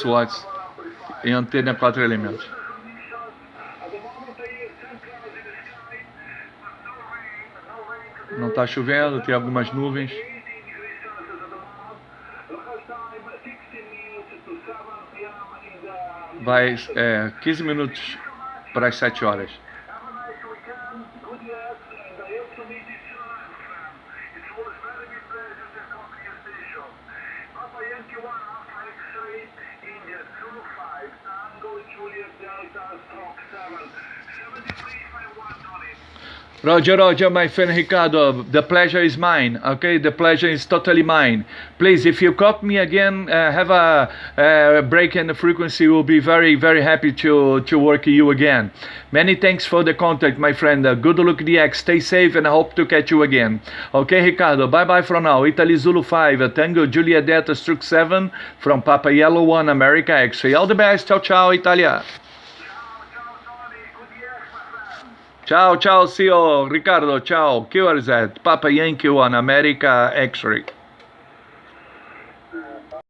watts em antena 4 elementos. Não está chovendo, tem algumas nuvens. Vai 15 minutos para as 7 horas. Roger, Roger, my friend Ricardo, the pleasure is mine, okay? The pleasure is totally mine. Please, if you copy me again, have a break in the frequency, we'll be very, very happy to work you again. Many thanks for the contact, my friend. Good luck, DX. Stay safe and I hope to catch you again. Okay, Ricardo, bye-bye for now. Italy Zulu 5, Tango Julia Delta Struck 7, from Papa Yellow 1, America X-ray. All the best. Ciao, ciao, Italia. Ciao, ciao, CEO Ricardo, ciao. QRZ, Papa Yankee 1, America X-ray.